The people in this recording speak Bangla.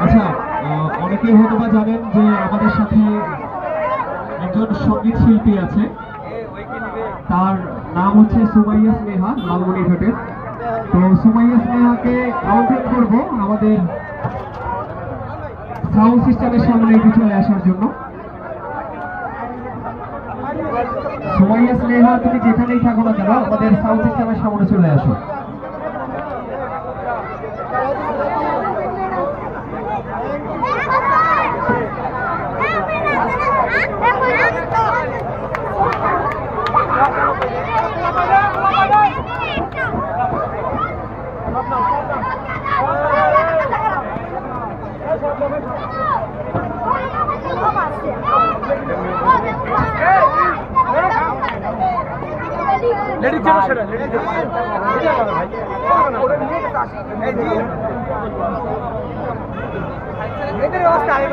আচ্ছা, অনেকেই হয়তো বা জানেন যে আমাদের সাথে একজন সঙ্গীত শিল্পী আছে, তার নাম হচ্ছে সুমাইয়া স্নেহা, লালমনিরহাটের। তো সুমাইয়া স্নেহাকে আহ্বান করব আমাদের সাউন্ড সিস্টেমের সামনে একটু চলে আসার জন্য। সুমাইয়া স্নেহা, তুমি যেখানেই থাকো না কেন আমাদের সাউন্ড সিস্টেমের সামনে চলে আসো। লেডিস যেন সেটা লেডিস এদের অবস্থা আগে